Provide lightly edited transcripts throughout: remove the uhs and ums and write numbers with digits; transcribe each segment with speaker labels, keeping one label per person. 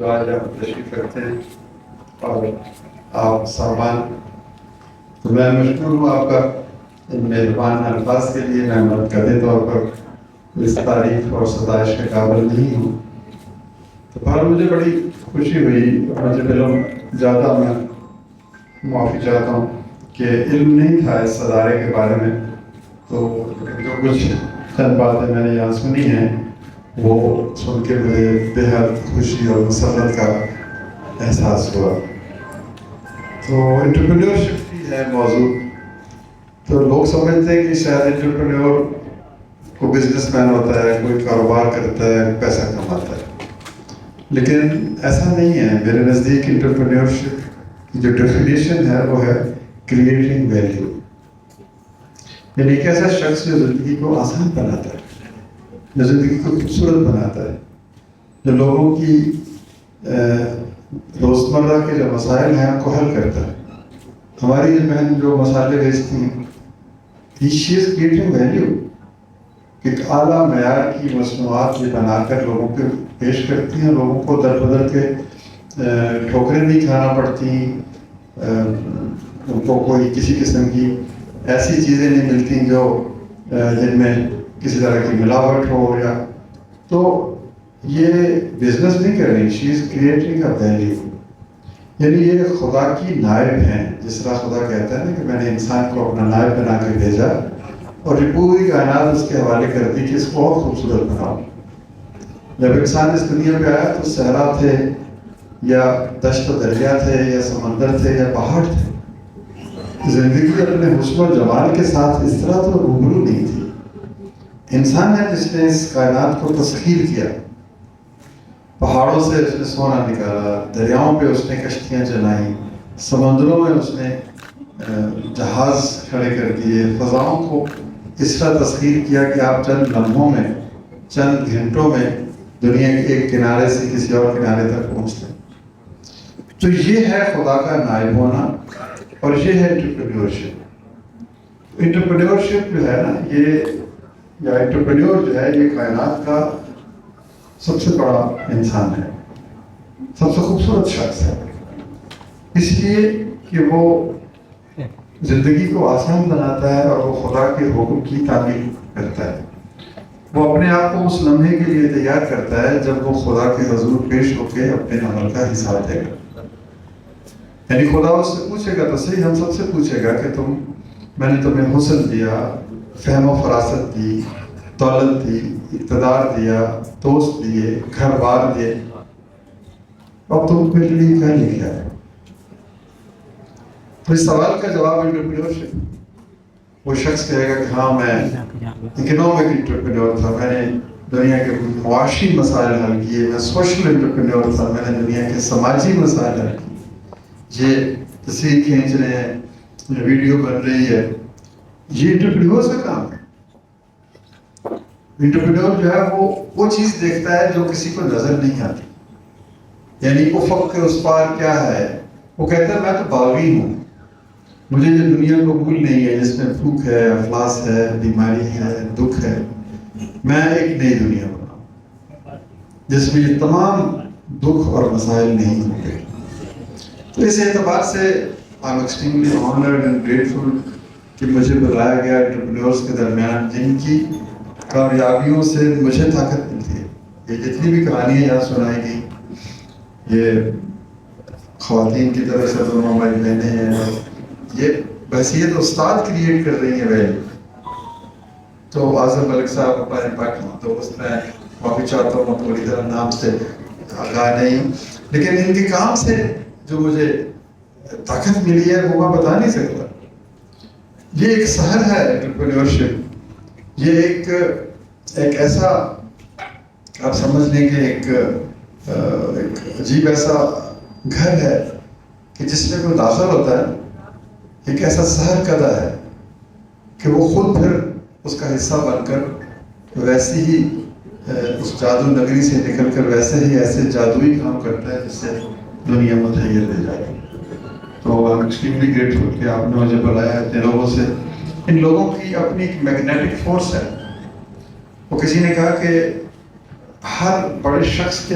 Speaker 1: جو آج آپ تشریف رکھتے ہیں اور آپ صاحبان، تو میں مشکور ہوں آپ کا ان مہربان الفاظ کے لیے. میں مرکزی طور پر اس تعریف اور ستائش کے قابل نہیں ہوں. تو پر مجھے بڑی خوشی ہوئی. مجھے علم زیادہ، میں معافی چاہتا ہوں کہ علم نہیں تھا اس ادارے کے بارے میں. تو جو کچھ چند باتیں میں نے یہاں سنی ہیں وہ سن کے مجھے بےحد خوشی اور مسرت کا احساس ہوا. تو انٹرپرینیورشپ کی ہے موضوع. تو لوگ سمجھتے ہیں کہ شاید انٹرپرینیور کو بزنس مین ہوتا ہے، کوئی کاروبار کرتا ہے، پیسہ کماتا ہے. لیکن ایسا نہیں ہے. میرے نزدیک انٹرپرینیورشپ کی جو ڈیفینیشن ہے وہ ہے کریٹنگ ویلیو. یعنی ایک ایسا شخص جو زندگی کو آسان بناتا ہے، جو زندگی کو خوبصورت بناتا ہے، جو لوگوں کی روزمرہ کے جو مسائل ہیں ان کو حل کرتا ہے. ہماری یہ بہن جو مسالے بیچتی ہیں، شی از کریٹنگ ویلیو. ایک اعلیٰ معیار کی مصنوعات یہ بنا کر لوگوں کے پیش کرتی ہیں. لوگوں کو در بدر کے ٹھوکریں نہیں کھانا پڑتی، ان کو کوئی کسی قسم کی ایسی چیزیں نہیں ملتی جو جن میں کسی طرح کی ملاوٹ ہو. یا تو یہ بزنس نہیں کر رہی، شی از کریٹنگ اے ویلیو. یعنی یہ خدا کی نائب ہیں. جس طرح خدا کہتا ہے نا کہ میں نے انسان کو اپنا نائب بنا کے بھیجا اور یہ پوری کائنات اس کے حوالے کر دی کہ اس کو اور خوبصورت بناؤ. جب انسان اس دنیا پہ آیا تو صحرا تھے یا دشت و دریا تھے یا سمندر تھے یا پہاڑ تھے. زندگی اپنے حسن و جمال کے ساتھ اس طرح تو روبرو نہیں تھی. انسان ہے جس نے اس کائنات کو تسخیر کیا. پہاڑوں سے اس نے سونا نکالا، دریاؤں پہ اس نے کشتیاں چلائیں، سمندروں میں اس نے جہاز کھڑے کر دیے، فضاؤں کو اس طرح تسخیر کیا کہ آپ چند لمحوں میں، چند گھنٹوں میں دنیا کے ایک کنارے سے کسی اور کنارے تک پہنچتے ہیں. تو یہ ہے خدا کا نائب ہونا اور یہ ہے انٹرپرینیورشپ. انٹرپرینیورشپ جو ہے نا، یہ یا انٹرپرینیور جو ہے یہ کائنات کا سب سے بڑا انسان ہے، سب سے خوبصورت شخص ہے. اس لیے کہ وہ زندگی کو آسان بناتا ہے اور وہ خدا کے حکم کی تعمیل کرتا ہے. وہ اپنے آپ کو اس لمحے کے لیے تیار کرتا ہے جب وہ خدا کے حضور پیش ہو کے اپنے عمل کا حساب دے گا. یعنی خدا اس سے پوچھے گا، تو صحیح ہم سب سے پوچھے گا کہ میں نے تمہیں حسن دیا، فہم و فراست دی، دولت دی، اقتدار دیا، دوست دیے، گھر بار دیے، اب تم میرے لیے کیا لے کے آئے؟ تو اس سوال کا جواب انٹرپرینیورشپ. وہ شخص کہے گا کہ ہاں میں اکنامک انٹرپرینیور تھا، میں نے دنیا کے معاشی مسائل حل کیے، میں سوشل انٹرپرینیور تھا، میں نے دنیا کے سماجی مسائل حل کیے. یہ تصویر کھینچ رہے ہیں، ویڈیو بن رہی ہے، یہ انٹرپرینیور کا کام ہے. انٹرپرینیور جو ہے وہ چیز دیکھتا ہے جو کسی کو نظر نہیں آتی. یعنی افق کے اس پار کیا ہے. وہ کہتا ہے میں تو باغی ہوں، مجھے یہ دنیا قبول نہیں ہے جس میں بھوک ہے، افلاس ہے، بیماری ہے، دکھ ہے. میں ایک نئی دنیا بناؤں جس میں یہ تمام دکھ اور مسائل نہیں ہوں گے. تو اس اعتبار سے I'm extremely honored and grateful کہ مجھے بلایا گیا انٹرپرینیورس کے درمیان جن کی کامیابیوں سے مجھے طاقت ملتی ہے. یہ جتنی بھی کہانیاں یہاں سنائی گئی، یہ خواتین کی طرف سے دونوں ہماری بہنیں ہیں، یہ بحثیت استاد کریٹ کر رہی ہیں ویلیو. تو اعظم ملک صاحب ہمارے باقی دوست ہیں، معافی چاہتا ہوں پوری طرح نام سے آگاہ نہیں ہوں، لیکن ان کے کام سے جو مجھے طاقت ملی ہے وہ میں بتا نہیں سکتا. یہ ایک سحر ہے انٹرپرینیورشپ. یہ ایک ایسا آپ سمجھ لیں کہ ایک عجیب ایسا گھر ہے کہ جس میں کوئی داخل ہوتا ہے، ایک ایسا سحر کدہ ہے کہ وہ خود پھر اس کا حصہ بن کر ویسے ہی اس جادو نگری سے نکل کر ویسے ہی ایسے جادوئی کام کرتا ہے جس سے دنیا متحیر لے جائے. تو I'm extremely grateful کہ آپ نے مجھے بلایا اتنے لوگوں سے. ان لوگوں کی اپنی ایک میگنیٹک فورس ہے. وہ کسی نے کہا کہ ہر بڑے شخص کے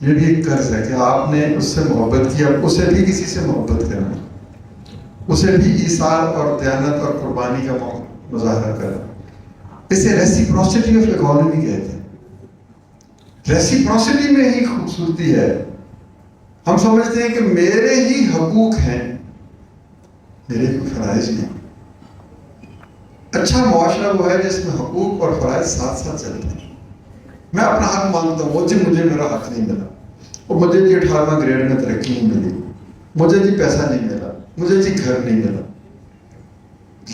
Speaker 1: یہ بھی ایک قرض ہے کہ آپ نے اس سے محبت کیا، اسے بھی کسی سے محبت کرنا، اسے بھی ایثار اور دیانت اور قربانی کا مظاہرہ کرنا. اسے ریسیپروسٹی آف اکانومی کہتے ہیں. ریسیپروسٹی میں ہی خوبصورتی ہے. ہم سمجھتے ہیں کہ میرے ہی حقوق ہیں، میرے کوئی فرائض نہیں. اچھا معاشرہ وہ ہے جس میں حقوق اور فرائض ساتھ ساتھ چلتے ہیں. میں اپنا حق مانگتا ہوں، مجھے میرا حق نہیں ملا، اور مجھے جی 18واں گریڈ میں ترقی نہیں ملی، مجھے جی پیسہ نہیں ملا، مجھے جی گھر نہیں ملا،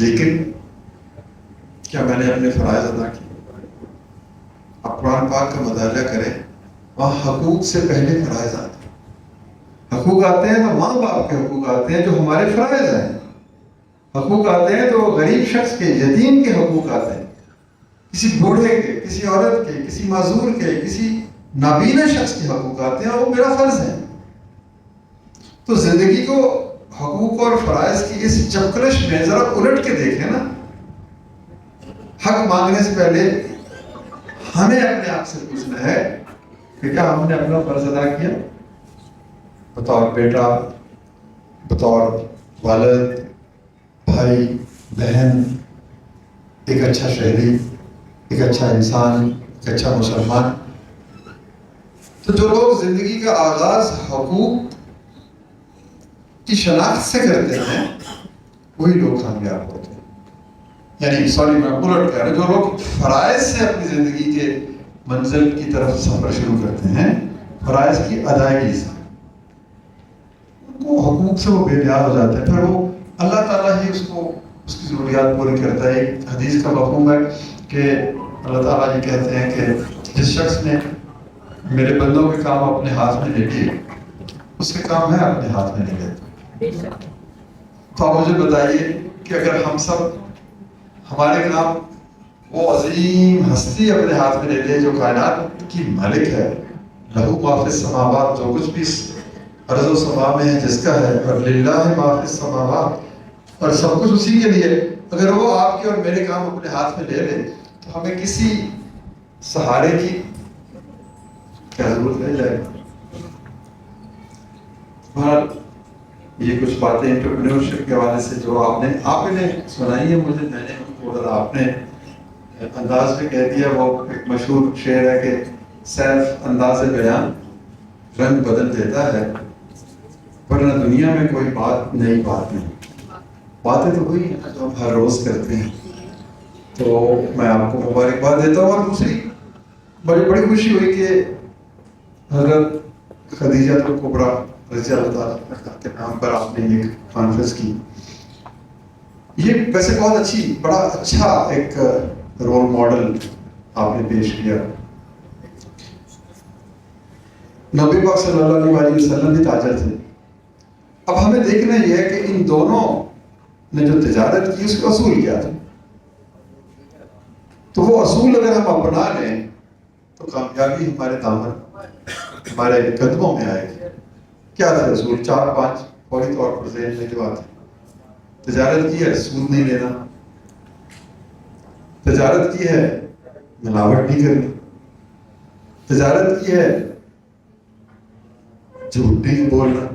Speaker 1: لیکن کیا میں نے اپنے فرائض ادا کیے؟ آپ قرآن پاک کا مطالعہ کریں، وہاں حقوق سے پہلے فرائض آتے ہیں. حقوق آتے ہیں تو ماں باپ کے حقوق آتے ہیں جو ہمارے فرائض ہیں. حقوق آتے ہیں تو غریب شخص کے، یتیم کے حقوق آتے ہیں، کسی بوڑھے کے، کسی عورت کے، کسی معذور کے، کسی نابینا شخص کے حقوق آتے ہیں، اور وہ میرا فرض ہے. تو زندگی کو حقوق اور فرائض کی اس چپکلش میں ذرا الٹ کے دیکھیں نا. حق مانگنے سے پہلے ہمیں اپنے آپ سے پوچھنا ہے کہ کیا ہم نے اپنا فرض ادا کیا؟ بطور بیٹا، بطور والد، بھائی، بہن، ایک اچھا شہری، ایک اچھا انسان، ایک اچھا مسلمان. تو جو لوگ زندگی کا آغاز حقوق کی شناخت سے کرتے ہیں وہی لوگ کامیاب ہوتے ہیں. یعنی سوری میں الٹ کہہ رہا ہوں، جو لوگ فرائض سے اپنی زندگی کے منزل کی طرف سفر شروع کرتے ہیں، فرائض کی ادائیگی سے، وہ حقوق سے وہ بے نیاز ہو جاتے ہیں. پھر وہ اللہ تعالیٰ ہی اس کو اس کی ضروریات پوری کرتا ہے. ایک حدیث کا مفہوم ہے کہ اللہ تعالیٰ یہ کہتے ہیں کہ جس شخص نے میرے بندوں کے کام اپنے ہاتھ میں لے لیے، اس کے کام میں اپنے ہاتھ میں لے لیتے. تو آپ مجھے بتائیے کہ اگر ہم سب ہمارے کام وہ عظیم ہستی اپنے ہاتھ میں لے لے جو کائنات کی مالک ہے، لہو ما فی السماوات، جو کچھ بھی ارض و سما میں ہے جس کا ہے، اور للہ ما فی السماوات، اور سب کچھ اسی کے لیے، اگر وہ آپ کے اور میرے کام اپنے ہاتھ میں لے لے تو ہمیں کسی سہارے کی کیا ضرورت رہ جائے گی. بہرحال یہ کچھ باتیں انٹرپرینیورشپ کے حوالے سے جو آپ نے سنائی ہے مجھے، میں نے ان کو آپ نے انداز میں کہہ دیا. وہ ایک مشہور شعر ہے کہ سیف انداز بیان رنگ بدل دیتا ہے، ورنہ دنیا میں کوئی بات نئی بات نہیں. باتیں تو وہی ہیں جو ہم ہر روز کرتے ہیں. تو میں آپ کو مبارکباد دیتا ہوں. اور دوسری بڑی خوشی ہوئی کہ حضرت خدیجہ الکبریٰ رضی اللہ تعالیٰ کے نام پر آپ نے ایک کانفرنس کی. یہ ویسے بڑا اچھا ایک رول ماڈل آپ نے پیش کیا. نبی پاک صلی اللہ علیہ وسلم بھی تاجر تھے. اب ہمیں دیکھنا یہ ہے کہ ان دونوں نے جو تجارت کی اس کا اصول کیا تھا. تو وہ اصول اگر ہم اپنا لیں تو کامیابی ہمارے دامن، ہمارے قدموں میں آئے گی. کیا تھا اصول؟ 4-5 فوری طور پر ذہن میں جو آتے. تجارت کی ہے سود نہیں لینا، تجارت کی ہے ملاوٹ نہیں کرنی، تجارت کی ہے جھوٹ نہیں بولنا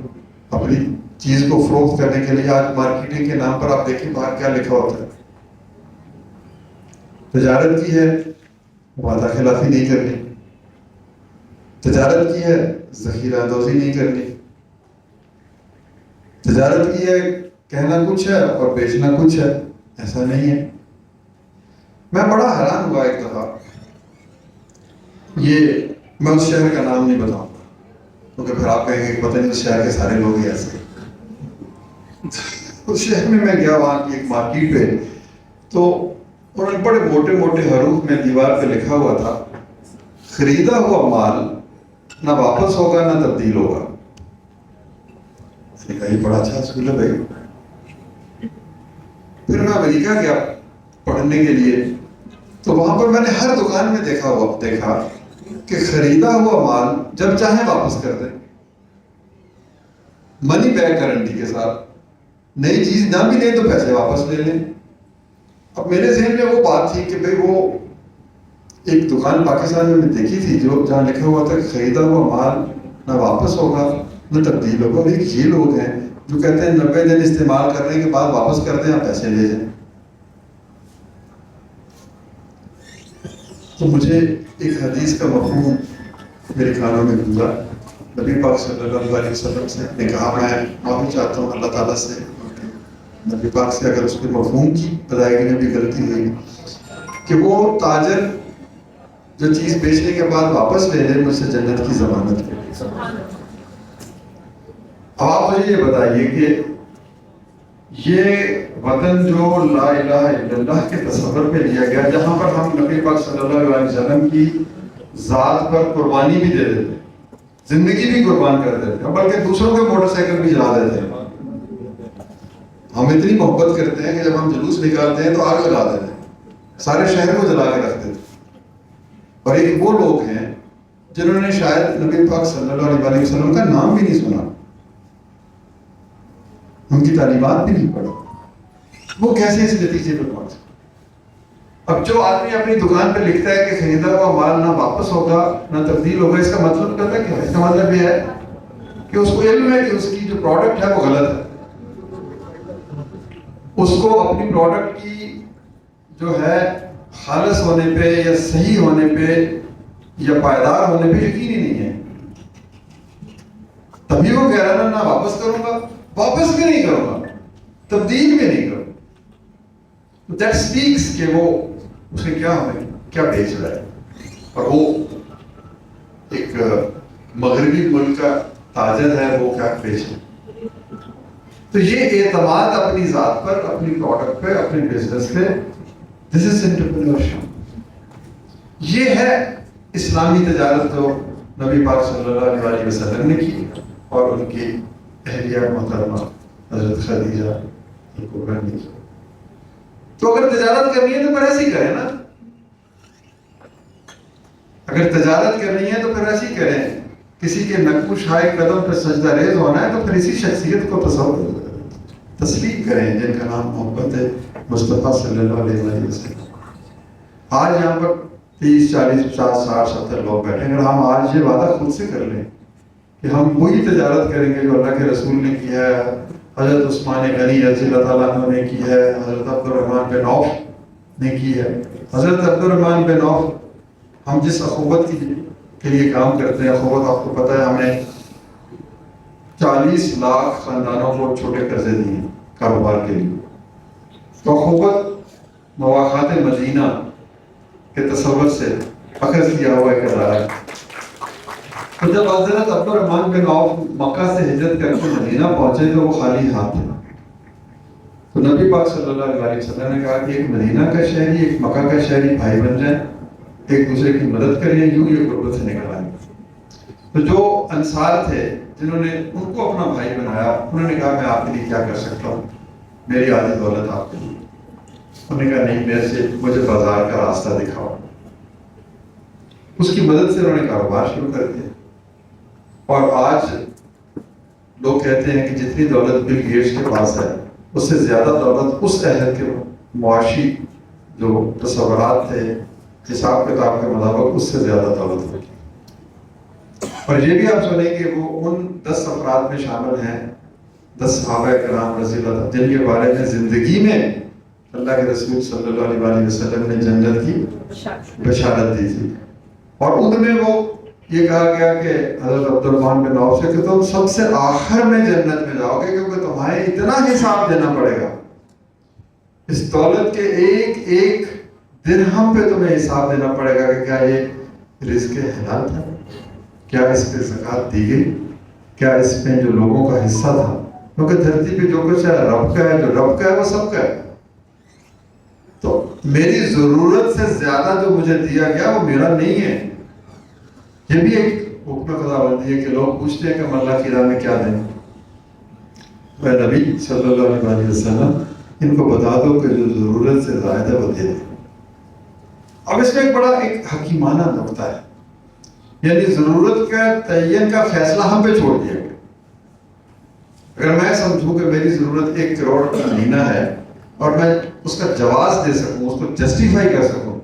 Speaker 1: اپنی چیز کو فروخت کرنے کے لیے. آج مارکیٹنگ کے نام پر آپ دیکھیں باہر کیا لکھا ہوتا ہے. تجارت کی ہے وعدہ خلافی نہیں کرنی، تجارت کی ہے ذخیرہ اندوزی نہیں کرنی، تجارت کی ہے کہنا کچھ ہے اور بیچنا کچھ ہے. ایسا نہیں ہے. میں بڑا حیران ہوا ایک دفعہ، یہ میں اس شہر کا نام نہیں بتاؤں گا کیونکہ پھر آپ کہیں گے کہ پتہ نہیں اس شہر کے سارے لوگ ہی ایسے. اس شہر میں گیا، وہاں کی ایک مارکیٹ پہ، تو انہوں نے بڑے موٹے موٹے حروف میں دیوار پہ لکھا ہوا تھا، خریدا ہوا مال نہ واپس ہوگا نہ تبدیل ہوگا. یہ بڑا اچھا اسکول ہے بھائی. پھر میں امریکہ گیا پڑھنے کے لیے، تو وہاں پر میں نے ہر دکان میں دیکھا کہ خریدا ہوا مال جب چاہیں واپس کر دیں، منی بیک گارنٹی کے ساتھ. نئی چیز نہ بھی لیں تو پیسے واپس لے لیں. اب میرے ذہن میں وہ بات تھی کہ بھئی وہ ایک دکان پاکستان میں دیکھی تھی جہاں لکھا ہوا تھا کہ خریدا ہوا مال نہ واپس ہوگا نہ تبدیل ہوگا. اور ایک یہ لوگ ہیں جو کہتے ہیں 90 دن استعمال کرنے کے بعد واپس کر دیں آپ پیسے لے جائیں. تو مجھے ایک حدیث کا مفہوم میرے کانوں میں گزرا. نبی پاک صلی اللہ علیہ وسلم سے نے کہا میں معافی چاہتا ہوں اللہ تعالیٰ سے نبی پاک سے اگر اس کے مفہوم کی ادائیگی میں بھی غلطی ہوئی کہ وہ تاجر جو چیز بیچنے کے بعد واپس لے لے مجھ سے جنت کی ضمانت کرے. اب آپ مجھے یہ بتائیے کہ یہ وطن جو لا الہ الا اللہ کے تصور پہ لیا گیا جہاں پر ہم نبی پاک صلی اللہ علیہ وسلم کی ذات پر قربانی بھی دے دیتے زندگی بھی قربان کر دیتے بلکہ دوسروں کے موٹر سائیکل بھی جلا دیتے ہیں. ہم اتنی محبت کرتے ہیں کہ جب ہم جلوس نکالتے ہیں تو آگ لگا دیتے ہیں سارے شہر کو جلا کے رکھ دیتے ہیں. اور ایک وہ لوگ ہیں جنہوں نے شاید نبی پاک صلی اللہ علیہ وسلم کا نام بھی نہیں سنا ان کی تعلیمات بھی نہیں پڑھی. وہ کیسے اس نتیجے پر پہنچے؟ اب جو آدمی اپنی دکان پہ لکھتا ہے کہ خریدا ہوا مال نہ واپس ہوگا نہ تبدیل ہوگا اس کا مطلب پتہ کیا ہے؟ اس کا مطلب یہ ہے کہ اس کو علم ہے کہ اس کی جو پروڈکٹ ہے وہ غلط ہے. اس کو اپنی پروڈکٹ کی جو ہے خالص ہونے پہ یا صحیح ہونے پہ یا پائیدار ہونے پہ یقین ہی نہیں ہے. تبھی وہ کہہ رہا ہے نہ واپس کروں گا واپس بھی نہیں کروں گا تبدیل بھی نہیں کروں. That speaks کہ وہ اسے کیا بیچ رہا ہے. اور وہ ایک مغربی ملک کا تاجر ہے وہ کیا بیچ رہا ہے. تو یہ اعتماد اپنی ذات پر اپنی پروڈکٹ پہ اپنے بزنس پہ دس از انٹرپرینورشپ. یہ ہے اسلامی تجارت جو نبی پاک صلی اللہ علیہ وسلم نے کی اور ان کی اہلیہ محترمہ حضرت خدیجہ کبریٰ نے کی. تو اگر تجارت کرنی ہے تو پھر ایسی کریں نا. اگر تجارت کرنی ہے تو پھر ایسی کریں. کسی کے نقوش ہائے قدم پہ سجدہ ریز ہونا ہے تو پھر اسی شخصیت کو تسلیم کریں جن کا نام محبت ہے مصطفیٰ صلی اللہ علیہ وسلم. آج یہاں پر 30 40 50 60 70 لوگ بیٹھے. اگر ہم آج یہ وعدہ خود سے کر لیں کہ ہم وہی تجارت کریں گے جو اللہ کے رسول نے کیا ہے, حضرت عثمان غنی رضی اللہ تعالیٰ عنہ نے کی ہے, حضرت عبد الرحمن بن عوف نے کی ہے. حضرت عبد الرحمن بن عوف ہم جس اخوت کے لیے کام کرتے ہیں, اخوت آپ کو پتہ ہے ہم نے 40 لاکھ خاندانوں کو چھوٹے قرضے دیے کاروبار کے لیے. تو اخوت مواقعات مدینہ کے تصور سے اخذ کیا ہوا ایک ادارہ ہے. تو جب حضرت عبد الرحمن بن عوف مکہ سے ہجرت کر کے مدینہ پہنچے تو وہ خالی ہاتھ تھے. تو نبی پاک صلی اللہ علیہ وسلم نے کہا کہ ایک مدینہ کا شہری ایک مکہ کا شہری بھائی بن جائیں, ایک دوسرے کی مدد کریں, یوں یہ غربت سے نکل آئیں. تو جو انصار تھے جنہوں نے ان کو اپنا بھائی بنایا انہوں نے کہا میں آپ کے لیے کیا کر سکتا ہوں, میری آدھی دولت آپ کے لیے. انہوں نے کہا نہیں میرے سے مجھے بازار کا راستہ دکھاؤ. اس کی مدد سے انہوں نے کاروبار شروع کر دیا. اور آج لوگ کہتے ہیں کہ جتنی دولت بل گیٹس کے پاس ہے اس سے زیادہ دولت اس عہد کے معاشی جو تصورات تھے حساب کتاب کے مطابق اس سے زیادہ دولت ہوگی. اور یہ بھی آپ سنیں کہ وہ ان 10 افراد میں شامل ہیں 10 صحابہ کرام رضی اللہ عنہ جن کے بارے میں زندگی میں اللہ کے رسول صلی اللہ علیہ وسلم نے جنت کی بشارت دی تھی. اور ان میں وہ یہ کہا گیا کہ حضرت عبد الرحمن بن عوف سے کہ تم سب سے آخر میں جنت میں جاؤ گے کیونکہ تمہیں اتنا حساب دینا پڑے گا. اس دولت کے ایک ایک درہم پہ تمہیں حساب دینا پڑے گا کہ کیا یہ رزق حلال تھا, کیا اس پہ زکوٰۃ دی گئی, کیا اس میں جو لوگوں کا حصہ تھا, کیونکہ دھرتی پہ جو کچھ ہے رب کا ہے, جو رب کا ہے وہ سب کا ہے. تو میری ضرورت سے زیادہ جو مجھے دیا گیا وہ میرا نہیں ہے. یہ بھی ایک حکم خدا بندی ہے کہ لوگ پوچھتے ہیں کہ ہم اللہ کی راہ میں کیا دیں. اے نبی صلی اللہ علیہ وسلم ان کو بتا دو کہ جو ضرورت سے زائد ہے وہ دے دیں. اب اس میں ایک بڑا ایک حکیمانہ نقطہ ہے, یعنی ضرورت کا تعین کا فیصلہ ہم پہ چھوڑ دیا گیا. اگر میں سمجھوں کہ میری ضرورت 1 کروڑ کا مہینہ ہے اور میں اس کا جواز دے سکوں, اس کو جسٹیفائی کر سکوں,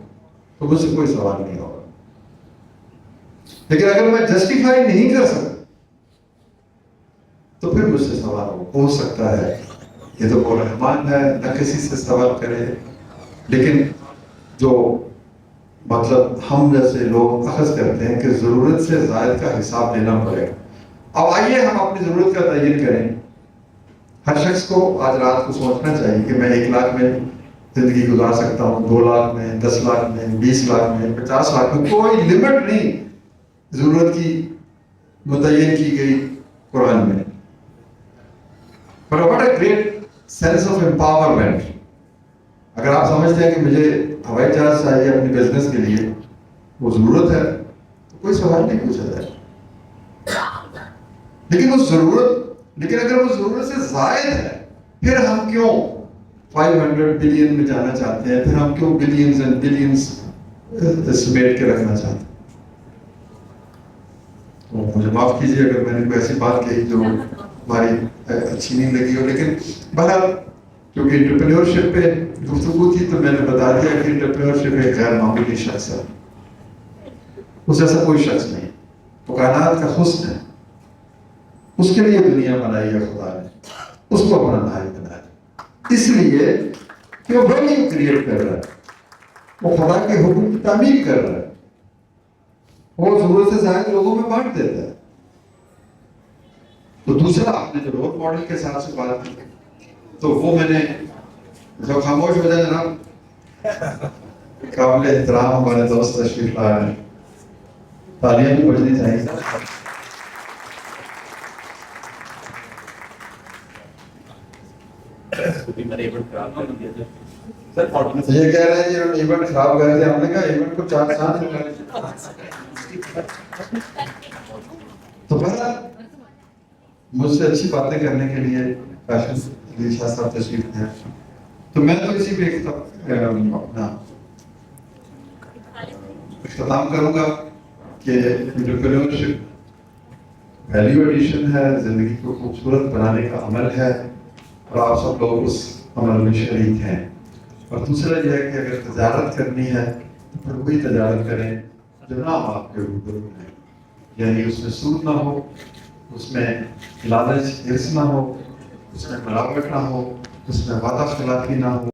Speaker 1: تو مجھ سے کوئی سوال نہیں ہوگا. لیکن اگر میں جسٹیفائی نہیں کر سکتا تو پھر مجھ سے سوال ہو سکتا ہے یہ تو وہ رحمان ہے، نہ کسی سے سوال کرے. لیکن جو مطلب ہم جیسے لوگ اخذ کرتے ہیں کہ ضرورت سے زائد کا حساب لینا پڑے گا. اب آئیے ہم اپنی ضرورت کا تعین کریں. ہر شخص کو آج رات کو سوچنا چاہیے کہ میں 1 لاکھ میں زندگی گزار سکتا ہوں، 2 لاکھ میں، 10 لاکھ میں، 20 لاکھ میں، 50 لاکھ میں. کوئی لمٹ نہیں ضرورت کی متعین کی گئی قرآن میں. But what a great sense of empowerment. اگر آپ سمجھتے ہیں کہ مجھے ہوائی جہاز چاہیے اپنی بزنس کے لیے، وہ ضرورت ہے تو کوئی سوال نہیں پوچھا جائے. لیکن اگر وہ ضرورت سے زائد ہے، پھر ہم کیوں 500 بلین میں جانا چاہتے ہیں؟ پھر ہم کیوں بلینز اینڈ بلینز سمیٹ کے رکھنا چاہتے ہیں؟ تو مجھے معاف کیجیے اگر میں نے کوئی ایسی بات کہی جو ہماری اچھی نہیں لگی ہو. لیکن بہرحال کیونکہ انٹرپرینیورشپ پہ گفتگو تھی تو میں نے بتا دیا کہ انٹرپرینیورشپ ایک غیر معمولی شخص ہے. اس جیسا کوئی شخص نہیں. وہ کائنات کا حسن ہے. اس کے لیے دنیا بنائی ہے خدا نے، اس کو اپنا بھائی بنایا اس لیے کہ وہ ویلیو کریٹ کر رہا ہے، وہ خدا کے حکم کی تعمیر کر رہا ہے، وہ ضرورت سے زائد لوگوں میں بانٹ دیتا ہے. تو دوسرا آپ نے جو رول ماڈل کے ساتھ سے بات کی تو وہ میں نے جو خاموش ہو جائے جناب، قابل احترام ہمارے دوست تشریف لا رہے ہیں، تالیاں بھی بجنی چاہیے. یہ کہہ رہے ہیں یہ ایونٹ خراب کر دیا. ہم نے کہا ایونٹ کو 4 سال تو بہرحال مجھ سے اچھی باتیں کرنے کے لیے فیشن علی شاہ صاحب تشریف ہیں. تو میں تو اسی پہ اپنا اختتام کروں گا کہ انٹرپرینیورشپ ویلیو ایڈیشن ہے، زندگی کو خوبصورت بنانے کا عمل ہے، اور آپ سب لوگ اس عمل میں شریک ہیں. اور دوسرا یہ ہے کہ اگر تجارت کرنی ہے تو پھر وہی تجارت کریں جو نام آپ کے روبرو ہے، یعنی اس میں سود نہ ہو، اس میں لالچ حرص نہ ہو، اس میں ملاوٹ نہ ہو، اس میں وعدہ خلافی نہ ہو.